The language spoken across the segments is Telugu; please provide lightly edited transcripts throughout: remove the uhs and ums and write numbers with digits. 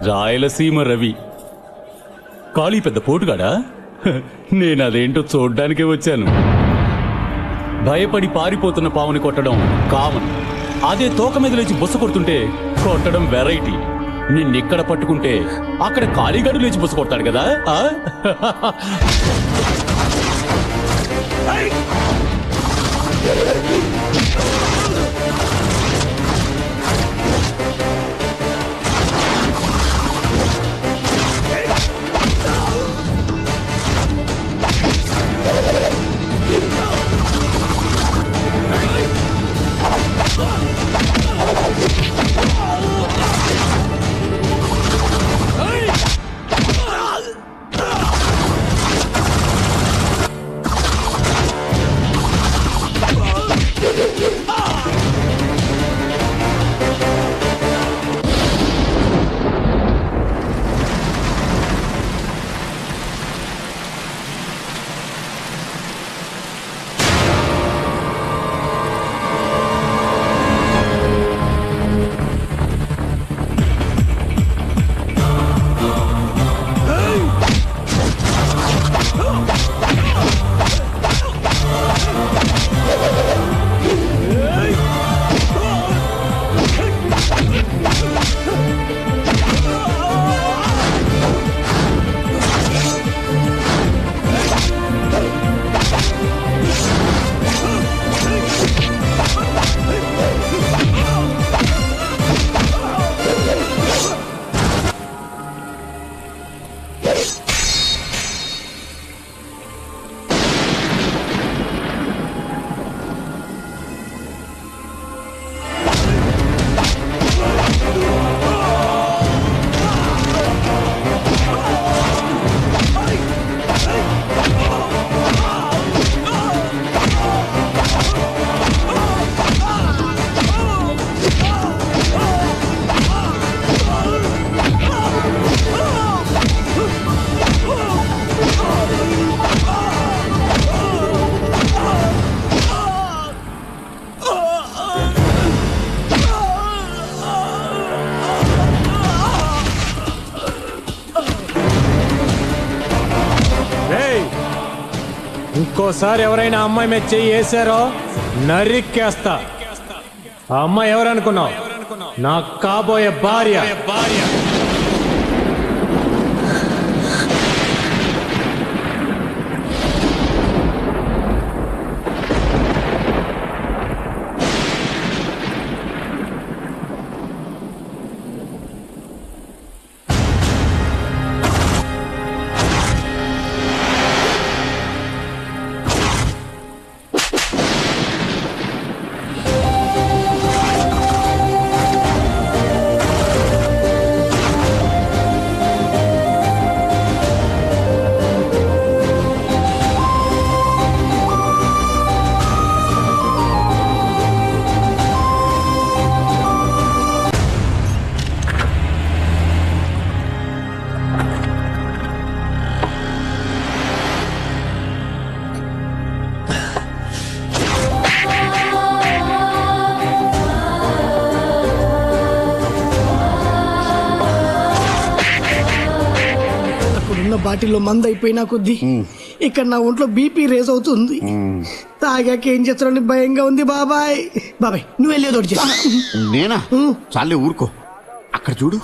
రాయలసీమ రవి. కాళీ పెద్ద పోటుగాడా? నేనదేంటో చూడ్డానికే వచ్చాను. భయపడి పారిపోతున్న పావుని కొట్టడం కామన్. అదే తోక మీద లేచి బుస కొడుతుంటే కొట్టడం వెరైటీ. నిన్నెక్కడ పట్టుకుంటే అక్కడ కాళీగాడు లేచి బుస కొడతాడు కదా. ఇంకోసారి ఎవరైనా అమ్మాయి మీద చెయ్యి వేసారో నరికేస్తా. ఆ అమ్మాయి ఎవరనుకున్నావు? నా కాబోయే భార్య. బాటిల్లో మందు అయిపోయినా కొద్దీ ఇక్కడ నా ఒంట్లో బీపీ రేజ్ అవుతుంది. తాగాక ఏం చేస్తారని భయంగా ఉంది. బాబాయ్ బాబాయ్ నువ్వు వెళ్ళేదోటి చెప్పు. నేనా? చాలే ఊరుకో. అక్కడ చూడు.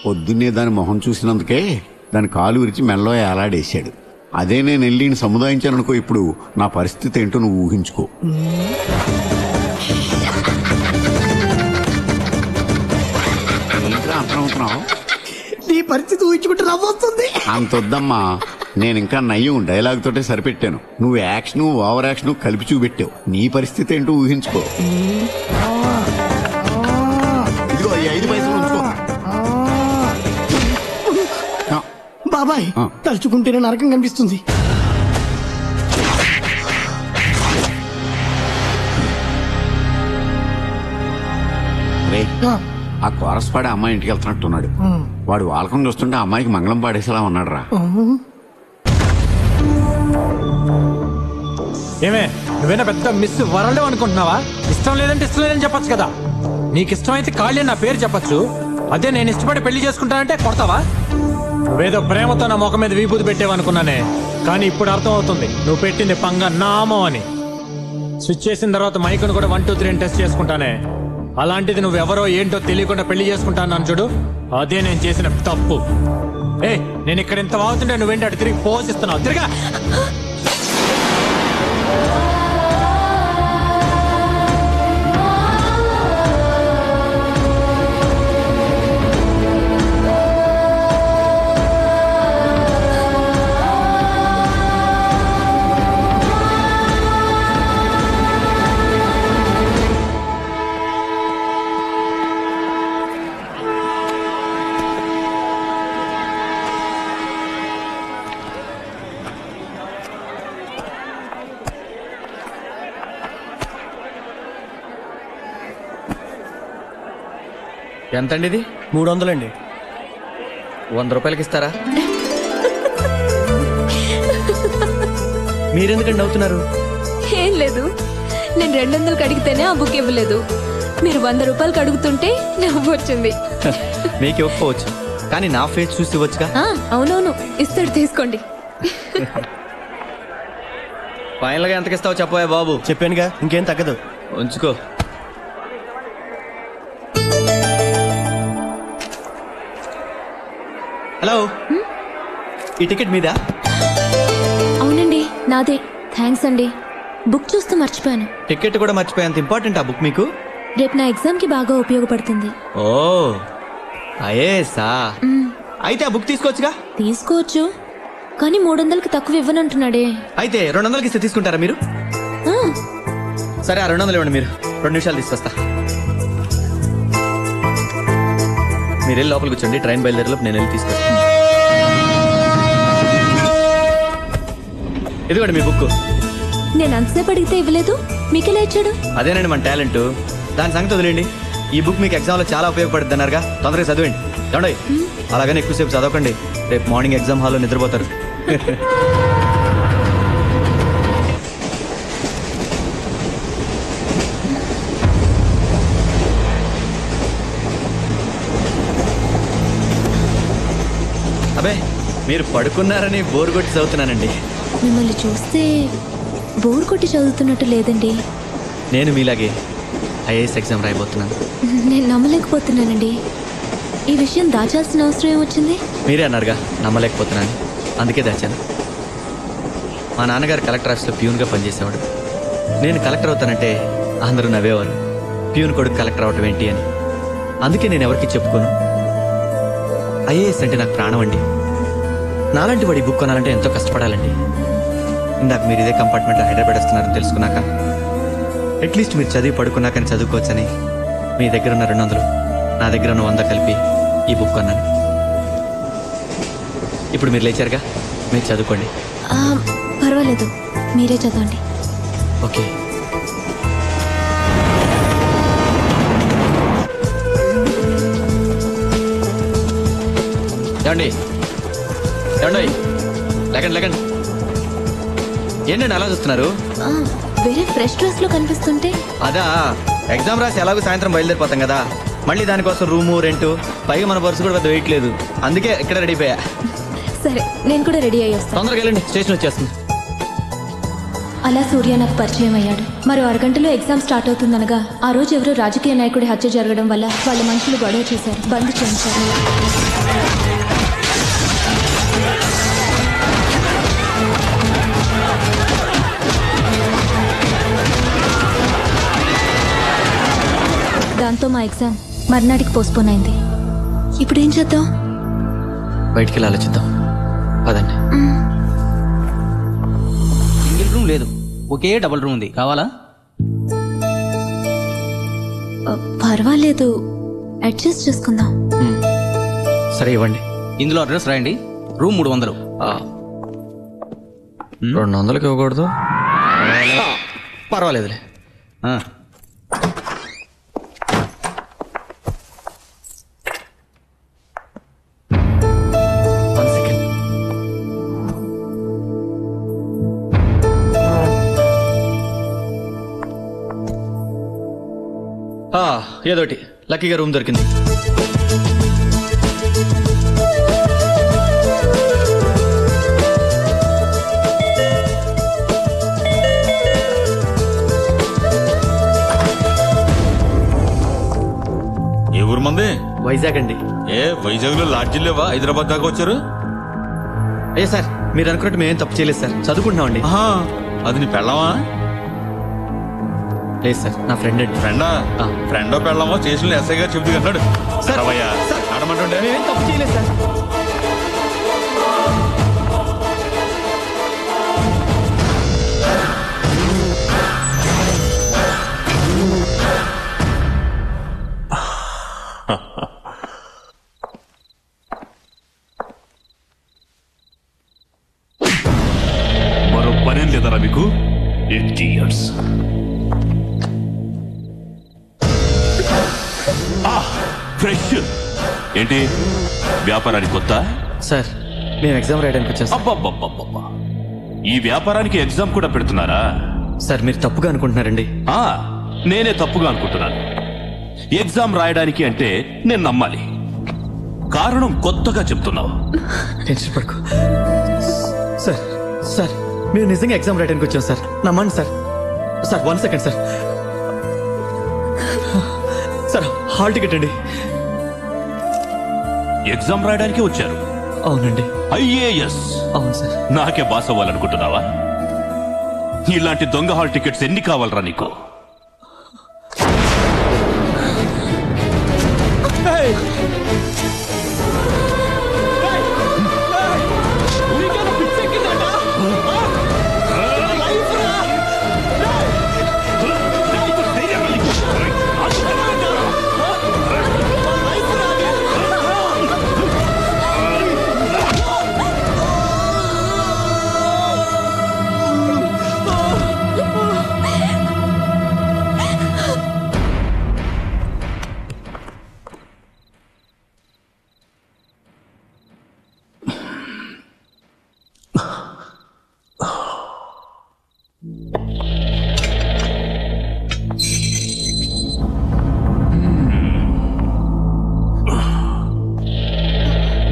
పొద్దున్నే దాని మొహం చూసినందుకే దాని కాలు విరిచి మెల్లో ఏలాడేశాడు. అదే నేను వెళ్ళి సముదాయించాననుకో, ఇప్పుడు నా పరిస్థితి ఏంటో నువ్వు ఊహించుకో. ఏంట్రా అంతనవుతున్నావు? నీ పరిస్థితి ఊహించుకుంటే నవ్వొస్తుంది. అంతొద్దమ్మా, నేను ఇంకా నయ్యం డైలాగ్ తోటే సరిపెట్టాను. నువ్వు యాక్షన్ ఓవర్ యాక్షన్ కలిపి చూపెట్టావు. నీ పరిస్థితి ఏంటో ఊహించుకో. ఇదిగో 5 పైసలు ఉంచుకో. బాబాయ్ తలుచుకుంటేనే నరకం కనిపిస్తుంది. ఆ కోరస్ పాడే అమ్మాయి ఇంటికి వెళ్తున్నట్టున్నాడు. వాడు వాలకం చూస్తుంటే అమ్మాయికి మంగళం పాడేసేలా ఉన్నాడు రా. ఏమే నువ్వేనా పెద్ద మిస్ వరల్డ్ అనుకుంటున్నావా? ఇష్టం లేదంటే ఇష్టం లేదని చెప్పచ్చు కదా. నీకు ఇష్టమైతే కాళ్ళే నా పేరు చెప్పొచ్చు. అదే నేను ఇష్టపడి పెళ్లి చేసుకుంటానంటే కొడతావా? నువ్వేదో ప్రేమతో నా ముఖం మీద విభూతి పెట్టేవనుకున్నానే, కానీ ఇప్పుడు అర్థం అవుతుంది నువ్వు పెట్టింది పంగ నామం అని. స్విచ్ చేసిన తర్వాత మైకును కూడా 1 2 3 టెస్ట్ చేసుకుంటానే. అలాంటిది నువ్వెవరో ఏంటో తెలియకుండా పెళ్లి చేసుకుంటాను చూడు, అదే నేను చేసిన తప్పు. నేను ఇక్కడ ఇంత వాగుతుంటే నువ్వేంటి అటు తిరిగి పోసిస్తున్నావు? తిరిగా ఎంతండి ఇది? 300 అండి. 100 రూపాయలకి ఇస్తారా? మీరెందుకండి నవ్వుతున్నారు? ఏం లేదు, నేను 200కి అడిగితేనే ఆ బుక్ ఇవ్వలేదు. మీరు 100 రూపాయలకి అడుగుతుంటే నవ్వు వచ్చింది. మీకు ఇవ్వకపోవచ్చు, కానీ నా ఫేస్ చూసి ఇవ్వచ్చుగా. అవునవును, ఇస్తాడు, తీసుకోండి. ఫైనల్ గా ఎంతకి ఇస్తావు చెప్పవా బాబు? చెప్పానుగా, ఇంకేం తగ్గదు. ఉంచుకో. హలో, ఈ టికెట్ మీదా? అవునండి, నాదే. థ్యాంక్స్ అండి. బుక్ చూస్తూ మర్చిపోయాను. టికెట్ కూడా మర్చిపోయేంత ఇంపార్టెంట్ ఆ బుక్ మీకు? రేపు నా ఎగ్జామ్ కి బాగా ఉపయోగపడుతుంది. ఓ అయేసా, అయితే ఆ బుక్ తీసుకోవచ్చుగా. తీసుకోవచ్చు, కానీ 300కి తక్కువ ఇవ్వనంటున్నాడే. అయితే 200కి ఇస్తే తీసుకుంటారా మీరు? సరే, ఆ 200 ఇవ్వండి. మీరు 2 నిమిషాలు తీసుకొస్తా. మీరు వెళ్ళి లోపలికి కూర్చోండి, ట్రైన్ బయలుదేరేలోపు నేను వెళ్ళి తీసుకొస్తాను. ఇదిగోండి మీ బుక్. నేను అంతసేపు అడిగితే ఇవ్వలేదు, మీకెలా ఇచ్చాడు? అదేనండి మన టాలెంట్. దాని సంగతి వదిలేండి. ఈ బుక్ మీకు ఎగ్జామ్లో చాలా ఉపయోగపడుతుంది అన్నారుగా, తొందరగా చదివండి. ఏమండి, అలాగని ఎక్కువసేపు చదవకండి, రేపు మార్నింగ్ ఎగ్జామ్ హాల్లో నిద్రపోతారు. అబే, మీరు పడుకున్నారని బోర్ కొట్టి చదువుతున్నానండి. మిమ్మల్ని చూస్తే బోర్ కొట్టి చదువుతున్నట్టు లేదండి. నేను మీలాగే ఐఏఎస్ ఎగ్జామ్ రాయబోతున్నాను. నేను నమ్మలేకపోతున్నానండి. ఈ విషయం దాచాల్సిన అవసరం ఏమొచ్చింది? మీరే అన్నారుగా నమ్మలేకపోతున్నాను, అందుకే దాచాను. మా నాన్నగారు కలెక్టర్ ఆఫీస్లో ప్యూన్గా పనిచేసేవాడు. నేను కలెక్టర్ అవుతానంటే అందరూ నవ్వేవారు, ప్యూన్ కొడుకు కలెక్టర్ అవటం ఏంటి అని. అందుకే నేను ఎవరికి చెప్పుకోను. ఐఏఎస్ అంటే నాకు ప్రాణం అండి. నాలాంటి వాడి బుక్ కొనాలంటే ఎంతో కష్టపడాలండి. ఇందాక మీరు ఇదే కంపార్ట్మెంట్లో హైదరాబాద్ వస్తున్నారని తెలుసుకున్నాక, అట్లీస్ట్ మీరు చదివి పడుకున్నాకని చదువుకోవచ్చని మీ దగ్గర ఉన్న 200, నా దగ్గర ఉన్న 100 కలిపి ఈ బుక్ కొన్నాను. ఇప్పుడు మీరు లేచారుగా, మీరు చదువుకోండి. పర్వాలేదు, మీరే చదవండి. ఓకే. ఏమండి, ఏమండి, లేకండి లేకండి. ఏంటండి అలా చూస్తున్నారు? వేరే ఫ్రెష్ డ్రెస్ లో కనిపిస్తుంటే. అదా, ఎగ్జామ్ రాసి ఎలాగో సాయంత్రం బయలుదేరిపోతాం కదా, మళ్ళీ దానికోసం రూము రెంటు, పైగా మన పర్సు కూడా పెద్ద వెయిట్ లేదు, అందుకే ఇక్కడ రెడీ అయిపోయా. సరే, నేను కూడా రెడీ అయ్యి వస్తాను. తొందరగా వెళ్ళండి, స్టేషన్ వచ్చేస్తుంది. అలా సూర్య నాకు పరిచయం అయ్యాడు. మరో అరగంటలో ఎగ్జామ్ స్టార్ట్ అవుతుందనగా ఆ రోజు ఎవరో రాజకీయ నాయకుడి హత్య జరగడం వల్ల వాళ్ళ మనుషులు గొడవ చేశారు, బంద్ చేయించారు. దాంతో మా ఎగ్జామ్ మర్నాటికి పోస్ట్పోన్ అయింది. ఇప్పుడు ఏం చేద్దాం? బయటికి వెళ్ళి ఆలోచిద్దాం, పదండి. సింగిల్ రూమ్ లేదు, ఒకే డబుల్ రూమ్ ఉంది, కావాలా? పర్వాలేదు, అడ్జస్ట్ చేసుకుందాం. సరే ఇవ్వండి. ఇందులో అడ్రస్ రాయండి. రూమ్ 300. 200కి ఇవ్వకూడదు? పర్వాలేదులే. ఏదోటి లక్కీగా రూమ్ దొరికింది. ఏ ఊరు మంది? వైజాగ్ అండి. వైజాగ్ లో లాడ్జిలు లేవా? హైదరాబాద్ దాకా వచ్చారు? అయ్యా సార్, మీరు అనుకున్నట్టు మేమేం తప్పు చేయలేదు సార్, చదువుకుంటున్నామండి. అది నీ పెళ్ళమా? లేదు సార్, నా ఫ్రెండ్ అండి. ఫ్రెండా? ఫ్రెండో పెళ్ళమో చేసిన ఎస్ఐ గారు చెబుతూ అన్నాడు. అడమంటుండే మేమేం తప్పు చేయలేదు సార్. మరో పనేం లేదరా మీకు? ఫ్రెష్ ఏంటి వ్యాపారానికి కొత్త? సార్ మేము ఎగ్జామ్ రాయడానికి వచ్చాం. అబ్బబ్బబ్బబ్బబ్బా, ఈ వ్యాపారానికి ఎగ్జామ్ కూడా పెడుతున్నారా? సార్ మీరు తప్పుగా అనుకుంటున్నారండి. నేనే తప్పుగా అనుకుంటున్నాను. ఎగ్జామ్ రాయడానికి అంటే నేను నమ్మాలి. కారణం కొత్తగా చెప్తున్నావు. టెన్షన్ పడుకో సార్. సార్ మేము నిజంగా ఎగ్జామ్ రాయడానికి వచ్చాం సార్, నమ్మండి sir. Sir 1 second sir. Sir hall ticket అండి. ఎగ్జామ్ రాయడానికి వచ్చారు? అవునండి. ఐఏఎస్? అవును సార్. నాకే బాస్ అవ్వాలనుకుంటున్నావా? ఇలాంటి దొంగ హాల్ టికెట్స్ ఎన్ని కావాలరా నీకు?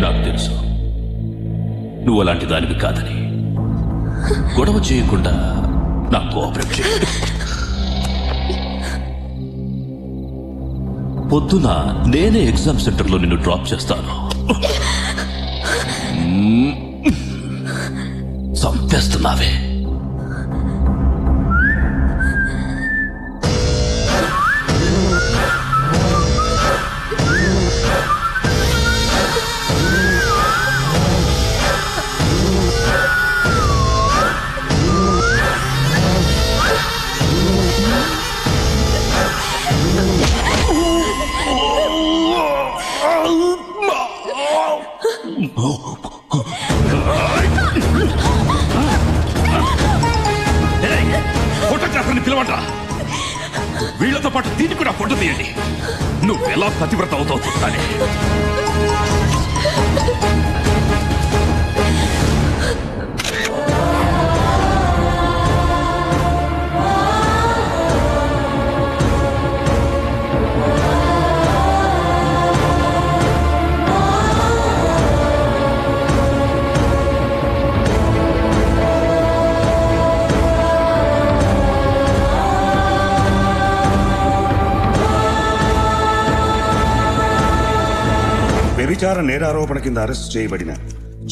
నాకు తెలుసు నువ్వు అలాంటి దానివి కాదని. గొడవ చేయకుండా నాకు కోఆపరేట్ చేయ. పొద్దున నేనే ఎగ్జామ్ సెంటర్లో నిన్ను డ్రాప్ చేస్తాను. చంపేస్తున్నావే. ఫోటోగ్రాఫర్ని పిలవండి. వీళ్లతో పాటు దీన్ని కూడా ఫోటో తీయండి. నువ్వెలా పతివ్రత అవుతావు చూడాలి. వ్యభిచార నేరారోపణ కింద అరెస్ట్ చేయబడిన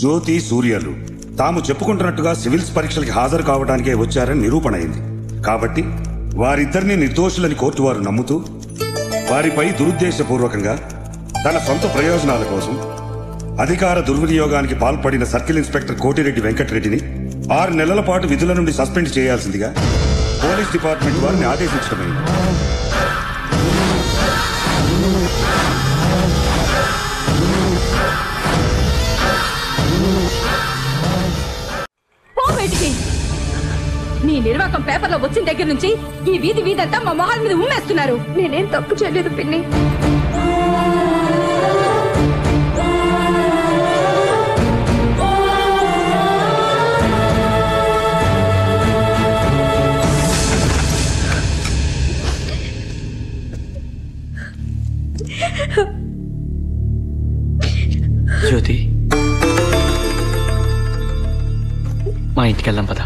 జ్యోతి, సూర్యలు తాము చెప్పుకుంటున్నట్టుగా సివిల్స్ పరీక్షలకి హాజరు కావడానికే వచ్చారని నిరూపణ అయింది. కాబట్టి వారిద్దరిని నిర్దోషులని కోర్టు వారు నమ్ముతూ వారిపై దురుద్దేశపూర్వకంగా తన సొంత ప్రయోజనాల కోసం అధికార దుర్వినియోగానికి పాల్పడిన సర్కిల్ ఇన్స్పెక్టర్ కోటిరెడ్డి వెంకటరెడ్డిని 6 నెలల పాటు విధుల నుండి సస్పెండ్ చేయాల్సిందిగా పోలీస్ డిపార్ట్మెంట్ వారిని ఆదేశించడమైంది. నీ నిర్వాకం పేపర్లో వచ్చిన దగ్గర నుంచి ఈ వీధి వీధంతా మా మొహాల మీద ఉమ్మేస్తున్నారు. నేనేం తప్పు చేయలేదు పిన్ని. జ్యోతి మా ఇంటికి వెళ్దాం పద.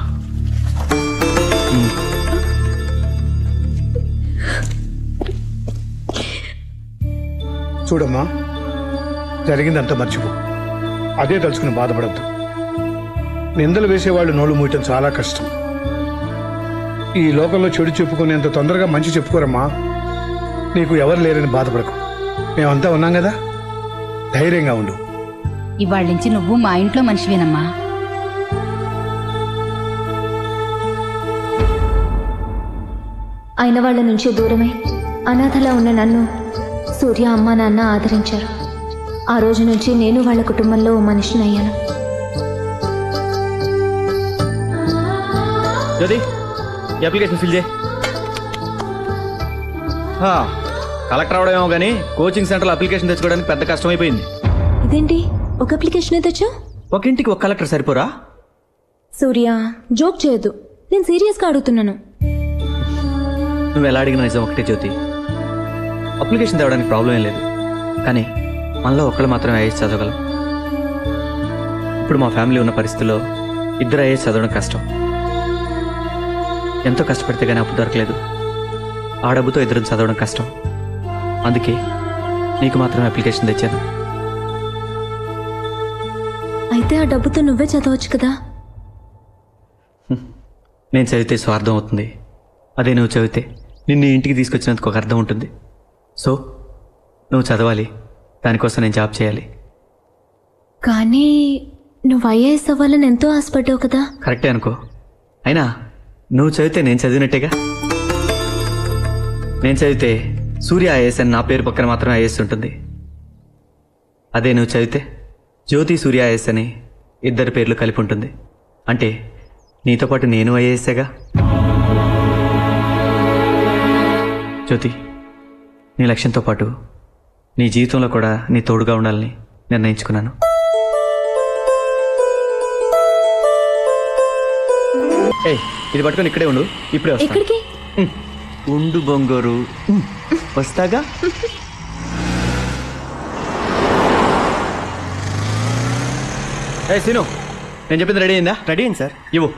చూడమ్మా, జరిగిందంతా మర్చిపో. అదే తలుచుకుని బాధపడద్దు. నిందలు వేసేవాళ్ళు నోళ్ళు మూయటం చాలా కష్టం. ఈ లోకంలో చెడు చెప్పుకునేంత తొందరగా మంచి చెప్పుకోరమ్మా. నీకు ఎవరు లేరని బాధపడకు. మేమంతా ఉన్నాం కదా, ధైర్యంగా ఉండు. ఇవాళ నుంచి నువ్వు మా ఇంట్లో మనిషివేనమ్మా. అయిన వాళ్ళ నుంచి దూరమై అనాథలా ఉన్న నన్ను సూర్య అమ్మ నాన్న ఆదరించారు. ఆ రోజు నుంచి నేను వాళ్ళ కుటుంబంలో ఓ మనిషిని అయ్యాను. జ్యోతి, ఈ అప్లికేషన్ ఫిల్ చేయి. కలెక్టర్ అవడమేమో కానీ కోచింగ్ సెంటర్లో అప్లికేషన్ తెచ్చుకోవడానికి పెద్ద కష్టమైపోయింది. ఇదేంటి ఒక అప్లికేషన్ తెచ్చా? ఒక ఇంటికి ఒక కలెక్టర్ సరిపోరా? సూర్య, జోక్ చేయొద్దు, నేను సీరియస్గా అడుగుతున్నాను. నువ్వు ఎలా అడిగిన నిజం ఒకటే జ్యోతి. అప్లికేషన్ తేవడానికి ప్రాబ్లం ఏం లేదు, కానీ మనలో ఒకళ్ళు మాత్రమే ఐఏఎస్ చదవగలం. ఇప్పుడు మా ఫ్యామిలీ ఉన్న పరిస్థితుల్లో ఇద్దరు ఐఏఎస్ చదవడం కష్టం. ఎంతో కష్టపడితే కానీ అప్పు దొరకలేదు. ఆ డబ్బుతో ఇద్దరు చదవడం కష్టం. అందుకే నీకు మాత్రమే అప్లికేషన్ తెచ్చాను. అయితే ఆ డబ్బుతో నువ్వే చదవచ్చు కదా. నేను చదివితే స్వార్థం అవుతుంది. అదే నువ్వు చదివితే నిన్ను ఇంటికి తీసుకొచ్చినందుకు ఒక అర్థం ఉంటుంది. సో నువ్వు చదవాలి, దానికోసం నేను జాబ్ చేయాలి. కానీ నువ్వు ఐఏఎస్ అవ్వాలని ఎంతో ఆశపడ్డావు కదా. కరెక్టే అనుకో. అయినా నువ్వు చదివితే నేను చదివినట్టేగా. నేను చదివితే సూర్య ఐఏఎస్ అని నా పేరు పక్కన మాత్రం ఐఏఎస్ ఉంటుంది. అదే నువ్వు చదివితే జ్యోతి సూర్య ఐఏఎస్ అని ఇద్దరి పేర్లు కలిపి ఉంటుంది. అంటే నీతో పాటు నేను ఐఏఎస్సేగా. జ్యోతి, నీ లక్ష్యంతో పాటు నీ జీవితంలో కూడా నీ తోడుగా ఉండాలని నిర్ణయించుకున్నాను. ఏ, ఇది పట్టుకొని ఇక్కడే ఉండు, ఇప్పుడే వస్తా. ఎక్కడికి? ఉండు బొంగోరు, వస్తాగా. ఏ సీను, నేను చెప్పింది రెడీ అయిందా? రెడీ అయింది సార్. ఇవ్వు.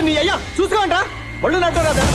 నీ అయ్యా చూసుకోండి రా, ఒళ్ళు నట్టు రాదా?